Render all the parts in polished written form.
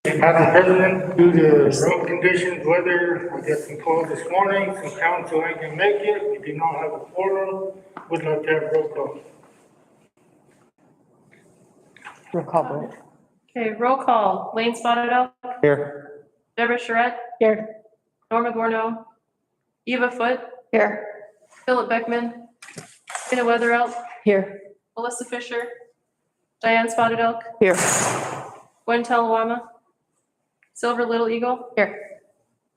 Madam President, due to road conditions, weather, I got some calls this morning, some council ain't gonna make it, we do not have a quorum, would like to have roll call. Roll call vote. Okay, roll call. Lane Spotted Elk. Here. Deborah Charette. Here. Norma Gorno. Eva Foote. Here. Philip Beckman. Tina Weatherelt. Here. Melissa Fisher. Cheyenne Spotted Elk. Here. Gwen Talawama. Silver Little Eagle. Here.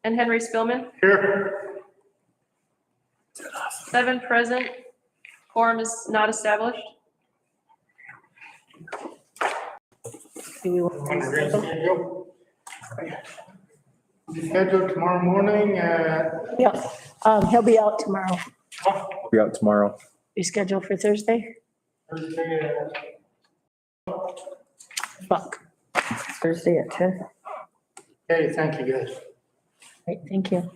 And Henry Spillman. Here. 7 present. Quorum is not established. Do we Want to want to reschedule? Scheduled tomorrow morning at, Yeah, he'll be out tomorrow. Be out tomorrow. We scheduled for Thursday? Thursday at, Fuck. Thursday at 10. okay, thank you guys. Great, thank you.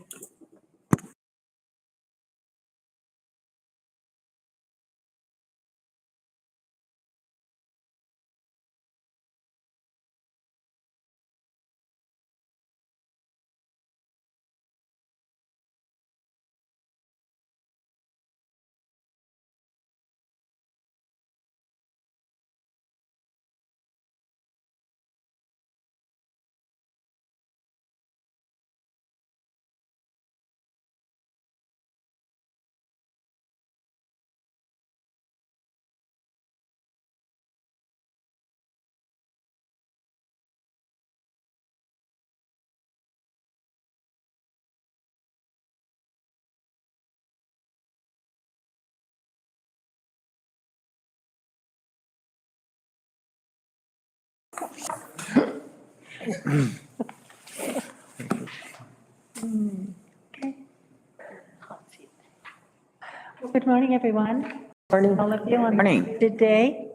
Good morning, everyone. Morning. All of you on Morning. today.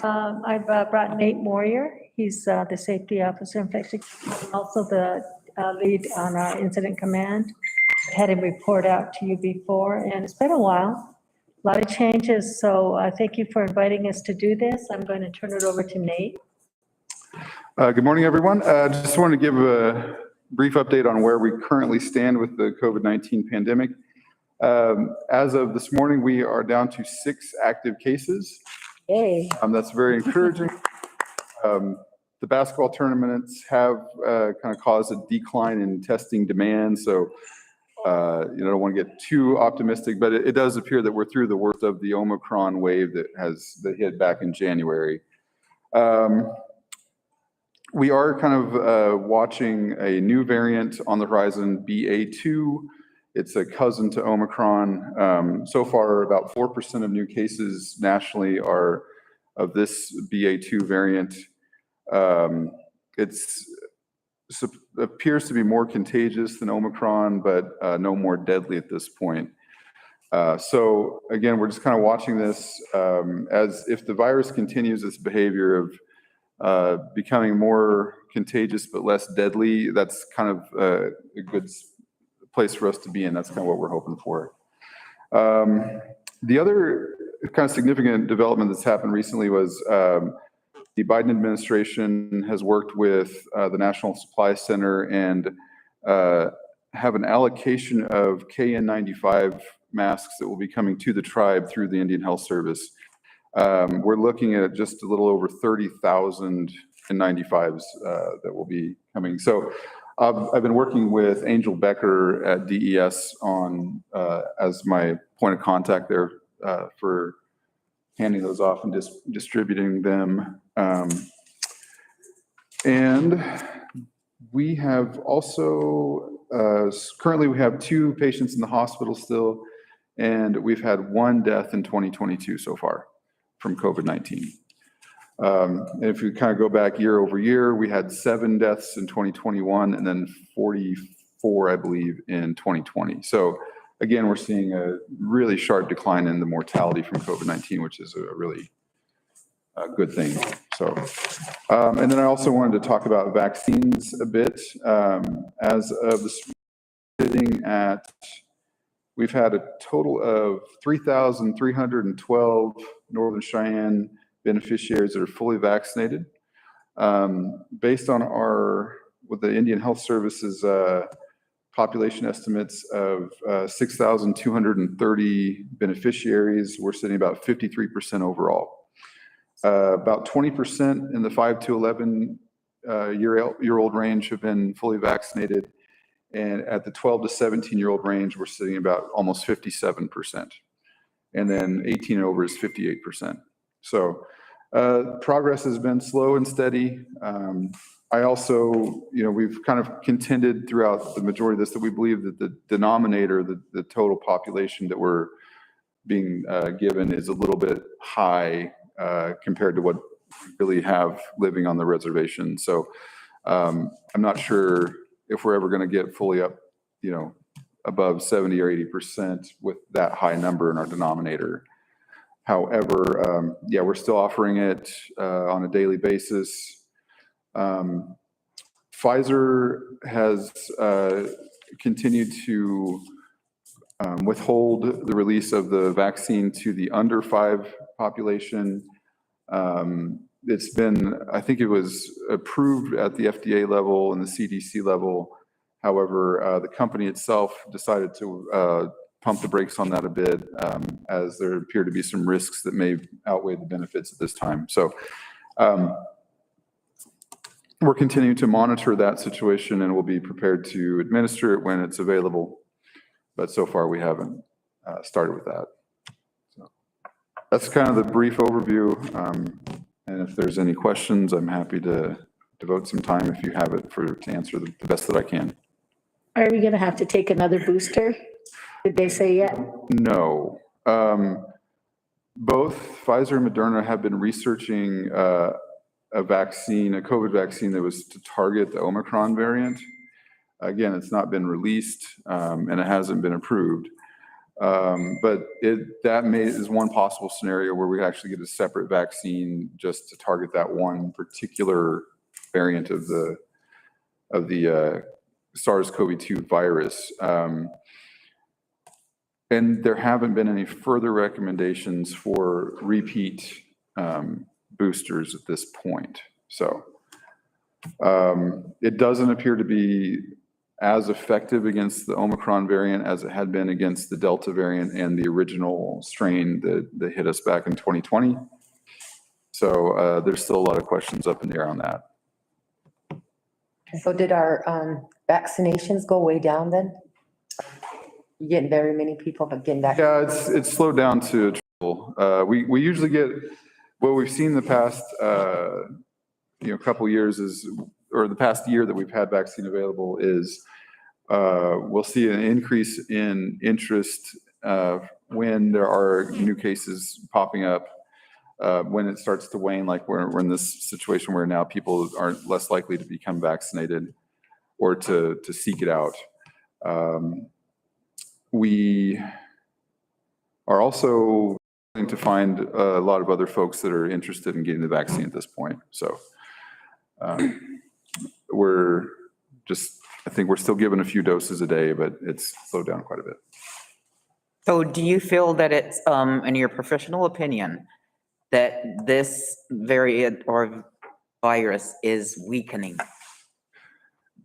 I've brought Nate Moyer. He's the safety officer, in fact, also the lead on our incident command. Had him report out to you before, and it's been a while. A lot of changes, so thank you for inviting us to do this. I'm going to turn it over to Nate. Good morning, everyone. Just wanted to give a brief update on where we currently stand with the COVID-19 pandemic. As of this morning, we are down to 6 active cases. Yay. That's very encouraging. The basketball tournaments have kind of caused a decline in testing demand, so you don't want to get too optimistic, but it does appear that we're through the worst of the Omicron wave that hit back in January. We are kind of watching a new variant on the horizon, BA2. It's a cousin to Omicron. So far, about 4% of new cases nationally are of this BA2 variant. It appears to be more contagious than Omicron, but no more deadly at this point. So again, we're just kind of watching this as if the virus continues its behavior of becoming more contagious but less deadly. That's kind of a good place for us to be in. That's kind of what we're hoping for. The other kind of significant development that's happened recently was the Biden administration has worked with the National Supply Center and have an allocation of KN95 masks that will be coming to the tribe through the Indian Health Service. We're looking at just a little over 30,000 N95s that will be coming. So I've been working with Angel Becker at DES on as my point of contact there for handing those off and distributing them. And we have also, currently we have 2 patients in the hospital still, and we've had 1 death in 2022 so far from COVID-19. And if we kind of go back year over year, we had 7 deaths in 2021 and then 44, I believe, in 2020. So again, we're seeing a really sharp decline in the mortality from COVID-19, which is a really good thing. So, and then I also wanted to talk about vaccines a bit. As of this sitting at, we've had a total of 3,312 Northern Cheyenne beneficiaries that are fully vaccinated. Based on with the Indian Health Service's population estimates of 6,230 beneficiaries, we're sitting about 53% overall. About 20% in the 5 to 11 year old range have been fully vaccinated. And at the 12 to 17-year-old range, we're sitting about almost 57%. And then 18 and over is 58%. So progress has been slow and steady. I also, we've kind of contended throughout the majority of this that we believe that the denominator, the total population that we're being given is a little bit high compared to what we really have living on the reservation. So I'm not sure if we're ever going to get fully up, above 70 or 80% with that high number in our denominator. However, we're still offering it on a daily basis. Pfizer has continued to withhold the release of the vaccine to the under 5 population. It's been, I think it was approved at the FDA level and the CDC level. However, the company itself decided to pump the brakes on that a bit, as there appear to be some risks that may outweigh the benefits at this time. So we're continuing to monitor that situation, and we'll be prepared to administer it when it's available. But so far, we haven't started with that. So that's kind of the brief overview. And if there's any questions, I'm happy to devote some time, if you have it, to answer the best that I can. Are we gonna have to take another booster? Did they say yet? No. Both Pfizer and Moderna have been researching a COVID vaccine that was to target the Omicron variant. Again, it's not been released, and it hasn't been approved. But that is one possible scenario where we actually get a separate vaccine just to target that one particular variant of the SARS-CoV-2 virus. And there haven't been any further recommendations for repeat boosters at this point. So it doesn't appear to be as effective against the Omicron variant as it had been against the Delta variant and the original strain that hit us back in 2020. So there's still a lot of questions up in the air on that. So did our vaccinations go way down then? You getting very many people getting back? Yeah, it's slowed down to a trickle. We usually get what we've seen the past couple years or the past year that we've had vaccine available is we'll see an increase in interest when there are new cases popping up. When it starts to wane, like we're in this situation where now people are less likely to become vaccinated or to seek it out. We are also going to find a lot of other folks that are interested in getting the vaccine at this point. So I think we're still given a few doses a day, but it's slowed down quite a bit. So do you feel that it's, in your professional opinion, that this variant or virus is weakening?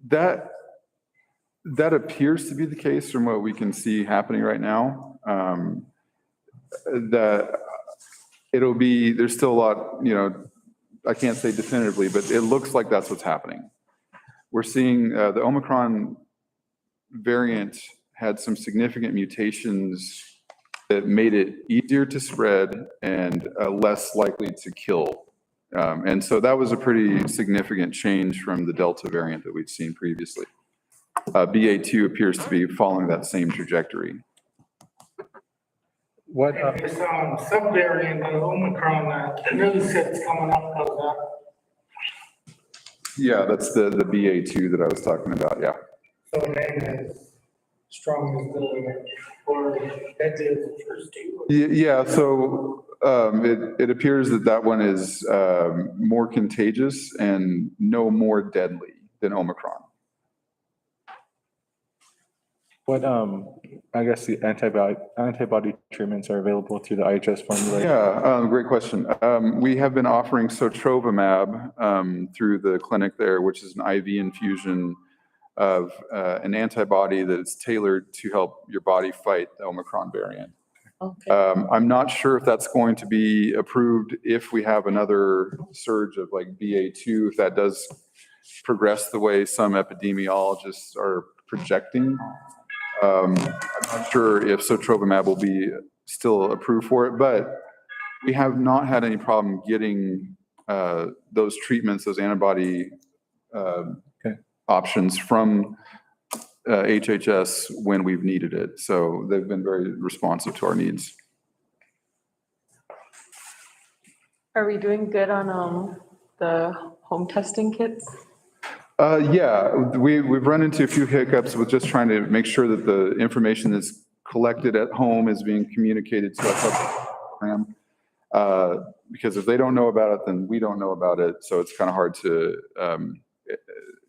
That appears to be the case from what we can see happening right now. There's still a lot, I can't say definitively, but it looks like that's what's happening. We're seeing the Omicron variant had some significant mutations that made it easier to spread and less likely to kill. And so that was a pretty significant change from the Delta variant that we've seen previously. BA2 appears to be following that same trajectory. What? This subvariant of Omicron, the news that's coming up of that. Yeah, that's the BA2 that I was talking about, yeah. So it ain't as strong as that is the first two. Yeah, so it appears that one is more contagious and no more deadly than Omicron. What, I guess the antibody treatments are available through the IHS formulary? Yeah, great question. We have been offering sotrovimab through the clinic there, which is an IV infusion of an antibody that is tailored to help your body fight the Omicron variant. Okay. I'm not sure if that's going to be approved if we have another surge of like BA2, if that does progress the way some epidemiologists are projecting. I'm not sure if sotrovimab will be still approved for it, but we have not had any problem getting those treatments, those antibody options from HHS when we've needed it. So they've been very responsive to our needs. Are we doing good on the home testing kits? Yeah, we've run into a few hiccups with just trying to make sure that the information that's collected at home is being communicated to us. Because if they don't know about it, then we don't know about it. So it's kind of hard to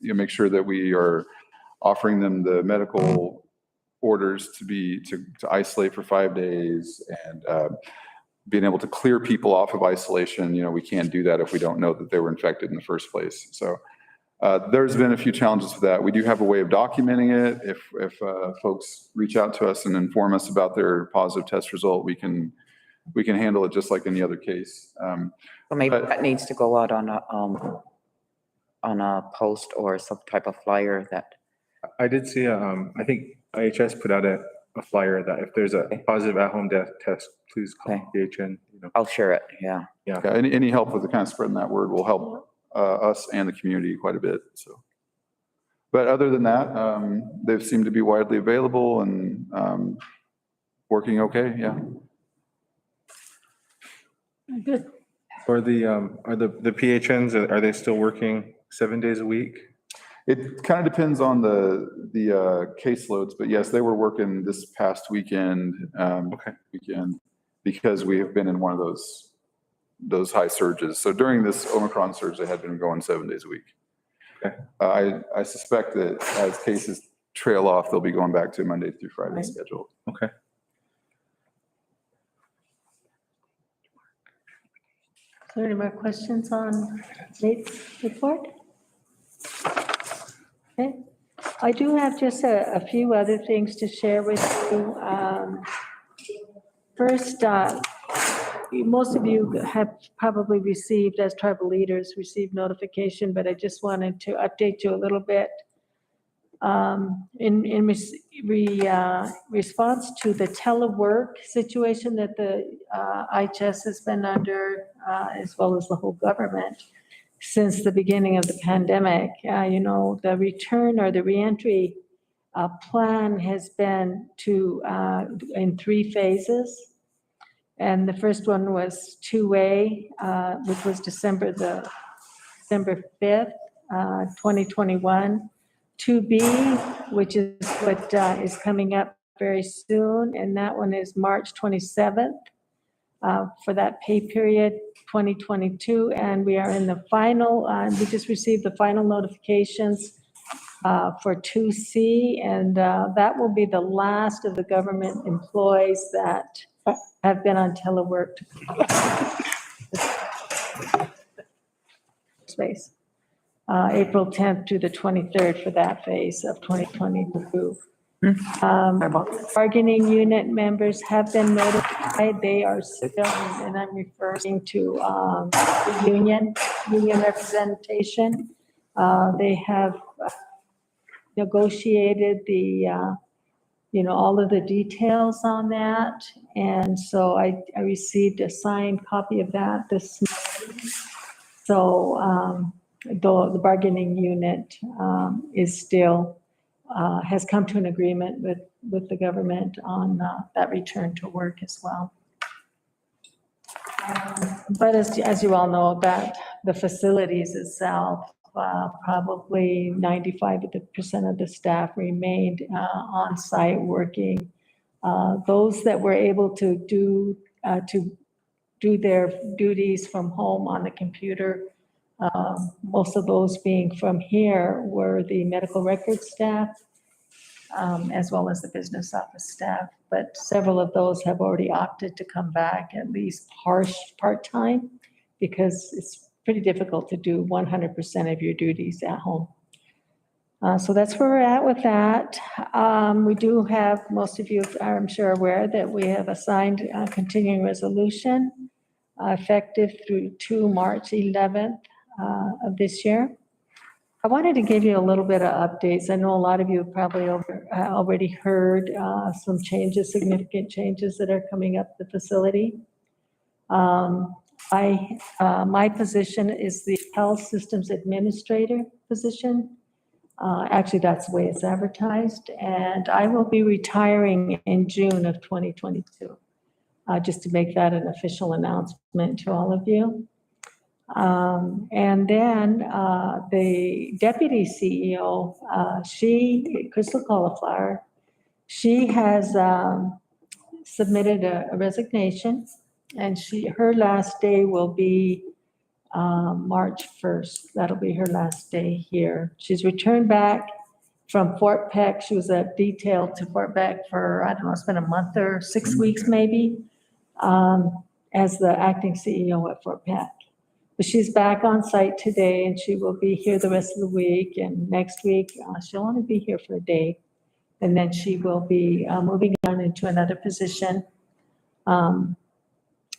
make sure that we are offering them the medical orders to isolate for 5 days and being able to clear people off of isolation. We can't do that if we don't know that they were infected in the first place. So there's been a few challenges with that. We do have a way of documenting it. If folks reach out to us and inform us about their positive test result, we can handle it just like any other case. So maybe that needs to go out on a post or some type of flyer that, I did see, I think IHS put out a flyer that if there's a positive at-home test, please call PHN. I'll share it, yeah. Yeah, any help with the kind of spreading that word will help us and the community quite a bit. So, but other than that, they seem to be widely available and working okay. Yeah. Good. Are the PHNs, are they still working 7 days a week? It kind of depends on the caseloads, but yes, they were working this past weekend. Weekend, because we have been in one of those high surges. So during this Omicron surge, they had been going 7 days a week. Okay. I suspect that as cases trail off, they'll be going back to Monday through Friday schedule. Okay. Is there any more questions on Nate's report? Okay, I do have just a few other things to share with you. First, most of you have probably received, as tribal leaders, received notification, but I just wanted to update you a little bit. In response to the telework situation that the IHS has been under, as well as the whole government, since the beginning of the pandemic, the return or the reentry plan has been in 3 phases. And the first one was 2A, which was December 5th, 2021. 2B, which is what is coming up very soon, and that one is March 27th for that pay period, 2022. And we are in the final, we just received the final notifications for 2C, and that will be the last of the government employees that have been on telework space. April 10th to the 23rd for that phase of 2022. Bargaining unit members have been notified. They are still, and I'm referring to the union representation. They have negotiated all of the details on that. And so I received a signed copy of that this morning. So the bargaining unit is still, has come to an agreement with the government on that return to work as well. But as you all know, that the facilities itself, probably 95% of the staff remained on site working. Those that were able to do their duties from home on the computer, most of those being from here, were the medical records staff as well as the business office staff. But several of those have already opted to come back, at least part-time, because it's pretty difficult to do 100% of your duties at home. So that's where we're at with that. We do have, most of you are, I'm sure, aware that we have assigned a continuing resolution effective through to March 11th of this year. I wanted to give you a little bit of updates. I know a lot of you have probably already heard some changes, significant changes that are coming up the facility. My position is the Health Systems Administrator position. Actually, that's the way it's advertised, and I will be retiring in June of 2022, just to make that an official announcement to all of you. And then the deputy CEO, Crystal Cauliflower, she has submitted a resignation, and her last day will be March 1st. That'll be her last day here. She's returned back from Fort Peck. She was detailed to Fort Peck for, I don't know, it's been a month or 6 weeks maybe, as the acting CEO at Fort Peck. But she's back on site today, and she will be here the rest of the week. And next week, she'll only be here for a day. And then she will be moving on into another position.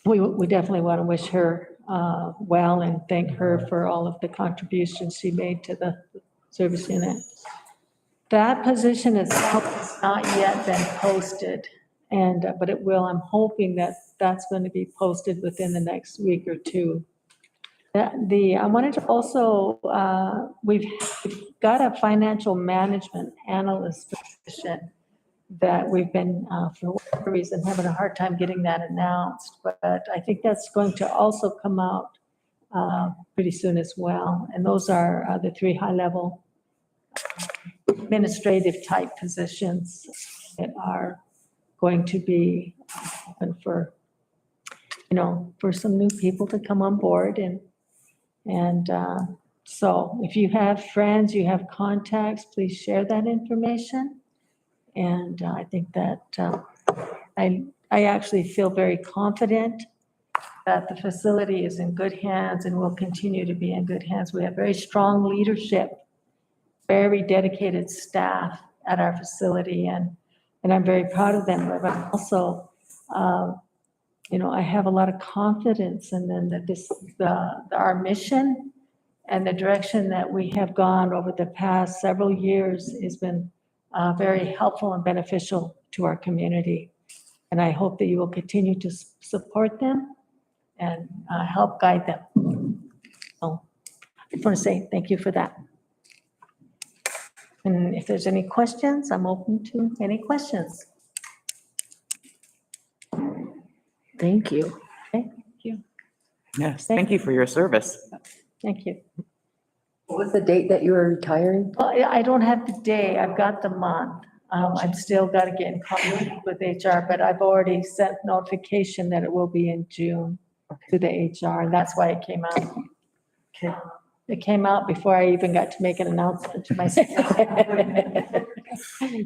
We definitely want to wish her well and thank her for all of the contributions she made to the service unit. That position itself has not yet been posted, but it will. I'm hoping that that's going to be posted within the next week or two. I wanted to also, we've got a financial management analyst position that we've been, for whatever reason, having a hard time getting that announced. But I think that's going to also come out pretty soon as well. And those are the 3 high-level administrative type positions that are going to be open for, for some new people to come on board. And so if you have friends, you have contacts, please share that information. And I think that I actually feel very confident that the facility is in good hands and will continue to be in good hands. We have very strong leadership, very dedicated staff at our facility, and I'm very proud of them. But I'm also, I have a lot of confidence in them that our mission and the direction that we have gone over the past several years has been very helpful and beneficial to our community. And I hope that you will continue to support them and help guide them. So I just want to say thank you for that. And if there's any questions, I'm open to any questions. Thank you. Okay, thank you. Yes, thank you for your service. Thank you. What was the date that you were retiring? Well, I don't have the day, I've got the month. I've still got to get in contact with HR, but I've already sent notification that it will be in June to the HR, and that's why it came out. Okay. It came out before I even got to make an announcement to myself.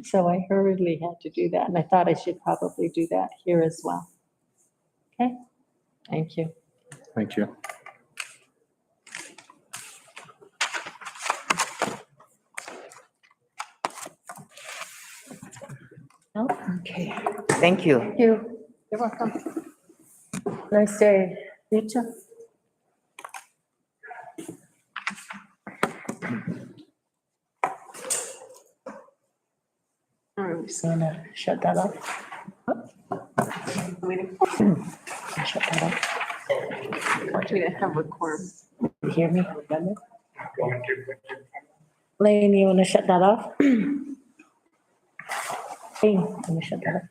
So I hurriedly had to do that, and I thought I should probably do that here as well. Okay, thank you. Thank you. No? Okay, thank you. Thank you. You're welcome. Nice day. You too. Gonna shut that off. Shut that off. Want you to have a quorum. You hear me? Lane, you wanna shut that off? Hey, let me shut that off.